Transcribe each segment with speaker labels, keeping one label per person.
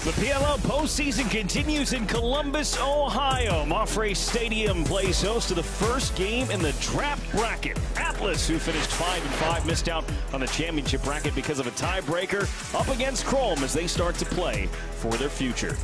Speaker 1: The PLL postseason continues in Columbus, Ohio. Moffray Stadium plays host to the first game in the draft bracket. Atlas, who finished 5-5, missed out on the championship bracket because of a tiebreaker, up against Chrome as they start to play for their future.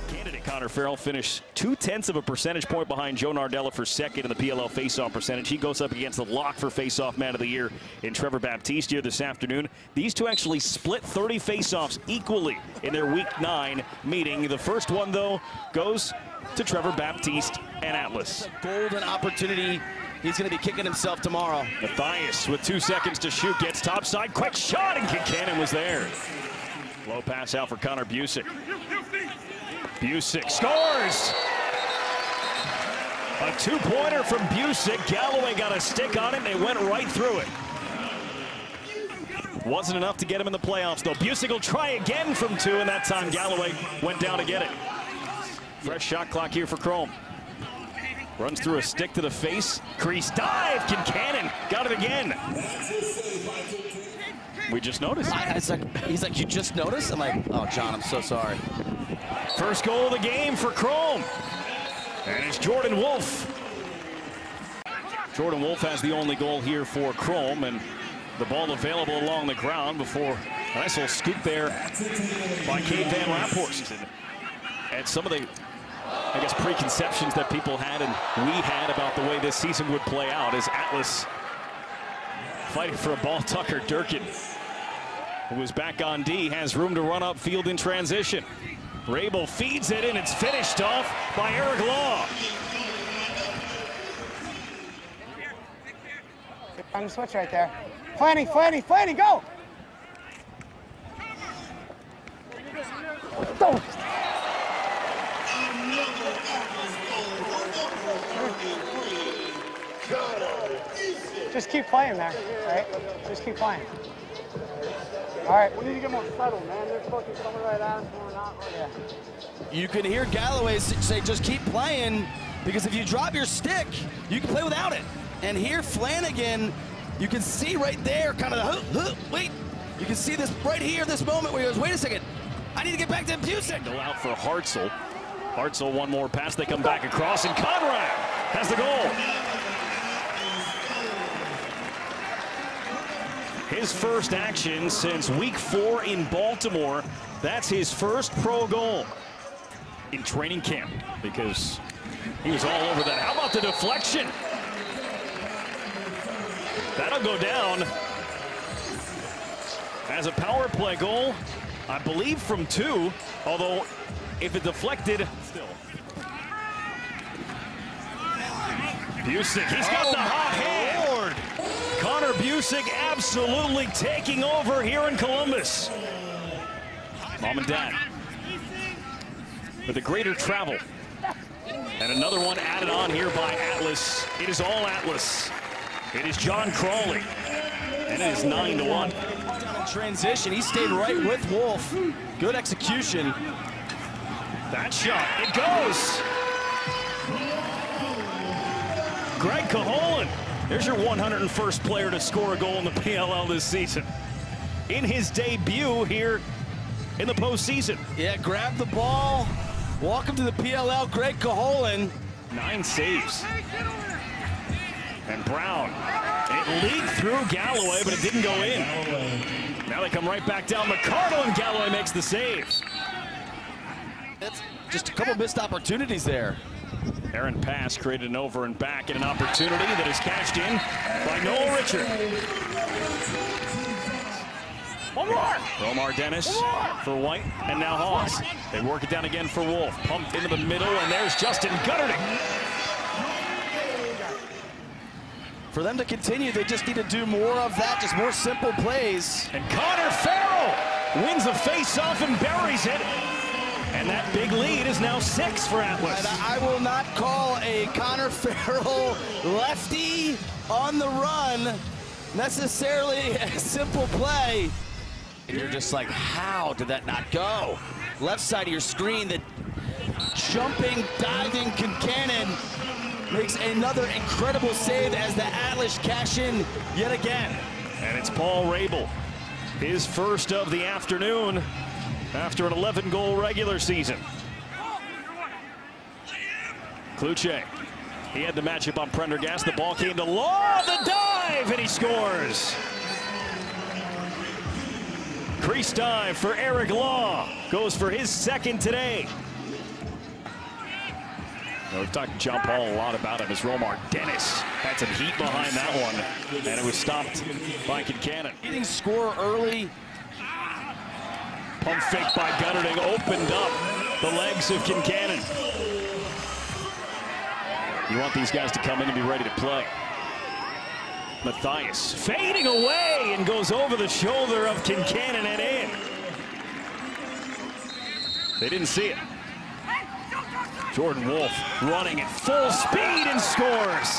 Speaker 1: Candidate Connor Farrell finished 0.2 of a percentage point behind Joe Nardella for second in the PLL faceoff percentage. He goes up against the lock for faceoff man of the year in Trevor Baptiste here this afternoon. These two actually split 30 faceoffs equally in their Week 9 meeting. The first one, though, goes to Trevor Baptiste and Atlas.
Speaker 2: Golden opportunity. He's going to be kicking himself tomorrow.
Speaker 1: Matthias with 2 seconds to shoot gets topside. Quick shot, and Kincannon was there. Low pass out for Connor Busick. Busick scores! A two-pointer from Busick. Galloway got a stick on it, and it went right through it. Wasn't enough to get him in the playoffs, though. Busick will try again from 2, and that time Galloway went down to get it. Fresh shot clock here for Chrome. Runs through a stick to the face. Crease dive. Kincannon got it again. We just noticed.
Speaker 2: He's like, you just noticed? I'm like, oh, John, I'm so sorry.
Speaker 1: First goal of the game for Chrome. And it's Jordan Wolf. Jordan Wolf has the only goal here for Chrome, and the ball available along the ground before a nice little scoop there by Kate Van Laphorst. And some of the, I guess, preconceptions that people had and we had about the way this season would play out as Atlas fighting for a ball. Tucker Durkin, who is back on D, has room to run upfield in transition. Rabel feeds it in. It's finished off by Eric Law.
Speaker 3: On the switch right there. Flanny, go! Don't. Just keep playing there, right? Just keep playing. All right. We need to get more subtle, man. They're fucking coming right at us. We're not. Yeah.
Speaker 2: You can hear Galloway say, just keep playing, because if you drop your stick, you can play without it. And here, Flanagan, you can see right there, kind of the, wait. You can see this right here, this moment where he goes, wait a second, I need to get back to Busick.
Speaker 1: Go out for Hartzell. Hartzell, one more pass. They come back across, and Conrad has the goal. His first action since Week 4 in Baltimore. That's his first pro goal in training camp, because he was all over that. How about the deflection? That'll go down as a power play goal, I believe from 2, although if it deflected, still. Busick, he's got the hot hand. Lord. Connor Busick absolutely taking over here in Columbus. Mom and Dad with a greater travel. And another one added on here by Atlas. It is all Atlas. It is John Crawley. And it is 9-1.
Speaker 2: Transition, he stayed right with Wolf. Good execution.
Speaker 1: That shot, it goes. Greg Caholen. There's your 101st player to score a goal in the PLL this season. In his debut here in the postseason.
Speaker 2: Yeah, grab the ball. Welcome to the PLL, Greg Caholen.
Speaker 1: 9 saves. And Brown. It leaked through Galloway, but it didn't go in. Now they come right back down. McCardle, and Galloway makes the save.
Speaker 2: That's just a couple missed opportunities there.
Speaker 1: Aaron Pass created an over and back, and an opportunity that is cashed in by Noel Richard. One more! Romar Dennis for White, and now Hawes. They work it down again for Wolf. Pumped into the middle, and there's Justin Gutterding.
Speaker 2: For them to continue, they just need to do more of that, just more simple plays.
Speaker 1: And Connor Farrell wins a face-off and buries it. And that big lead is now 6 for Atlas.
Speaker 2: And I will not call a Connor Farrell lefty on the run necessarily a simple play. And you're just like, how did that not go? Left side of your screen, the jumping, diving Kincannon makes another incredible save as the Atlas cash in yet again.
Speaker 1: And it's Paul Rabel, his first of the afternoon. after an 11-goal regular season. Kluche, he had the matchup on Prendergast. The ball came to Law, the dive, and he scores. Crease dive for Eric Law. Goes for his second today. Now, we've talked to John Paul a lot about him as Romar Dennis had some heat behind that one, and it was stopped by Kincannon.
Speaker 2: Getting score early.
Speaker 1: Pump fake by Gunnerding opened up the legs of Kincannon. You want these guys to come in and be ready to play. Matthias fading away and goes over the shoulder of Kincannon and in. They didn't see it. Jordan Wolf running at full speed and scores.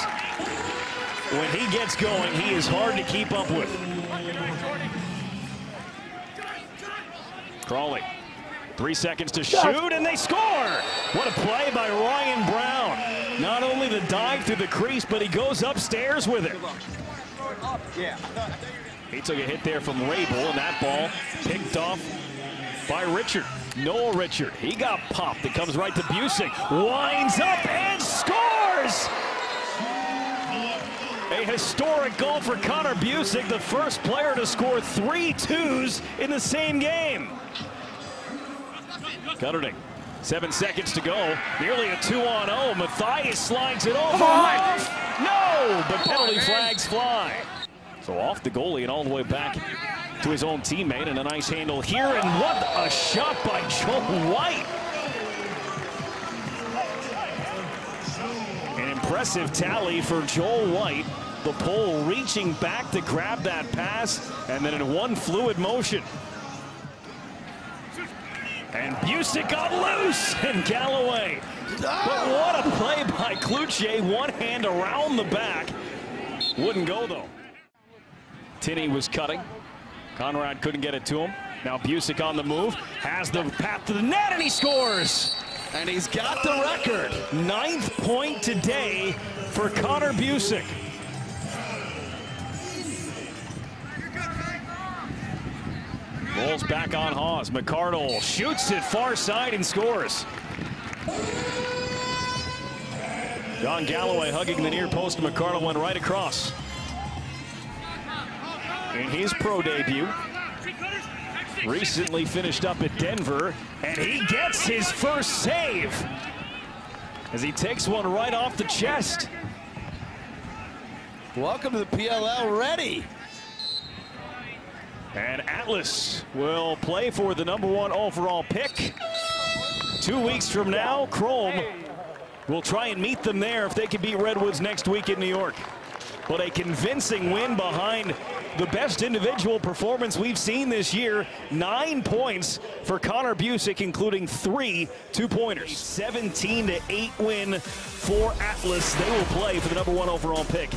Speaker 1: When he gets going, he is hard to keep up with. Crawley, 3 seconds to shoot, and they score! What a play by Ryan Brown. Not only the dive through the crease, but he goes upstairs with it. He took a hit there from Rabel, and that ball picked off by Richard. Noah Richard, he got popped. It comes right to Busick. Winds up and scores! A historic goal for Connor Busick, the first player to score 3 twos in the same game. Gunnerding, 7 seconds to go. Nearly a 2-on-0. Matthias slides it over. No, but penalty flags fly. So off the goalie and all the way back to his own teammate, and a nice handle here, and what a shot by Joel White. An impressive tally for Joel White. The pole reaching back to grab that pass, and then in one fluid motion. And Busick got loose, and Galloway. But what a play by Kluche, one hand around the back. Wouldn't go though. Tinney was cutting. Conrad couldn't get it to him. Now Busick on the move, has the path to the net, and he scores.
Speaker 2: And he's got the record.
Speaker 1: 9th point today for Connor Busick. Rolls back on Hawes. McCardle shoots it far side and scores. John Galloway hugging the near post. McCardle went right across. In his pro debut, recently finished up at Denver, and he gets his first save as he takes one right off the chest.
Speaker 2: Welcome to the PLL ready.
Speaker 1: And Atlas will play for the #1 overall pick. 2 weeks from now, Chrome will try and meet them there if they can beat Redwoods next week in New York. But a convincing win behind the best individual performance we've seen this year. 9 points for Connor Busick, including 3 two-pointers. 17-8 win for Atlas. They will play for the #1 overall pick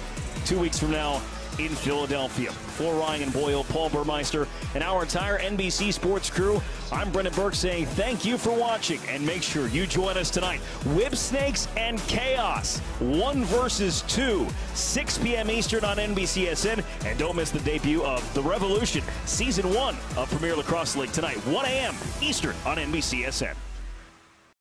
Speaker 1: 2 weeks from now in Philadelphia. For Ryan Boyle, Paul Burmeister, and our entire NBC Sports crew, I'm Brendan Burke saying thank you for watching, and make sure you join us tonight. Whip Snakes and Chaos, 1 versus 2, 6 p.m. Eastern on NBCSN, and don't miss the debut of The Revolution, Season 1 of Premier Lacrosse League tonight, 1 a.m. Eastern on NBCSN.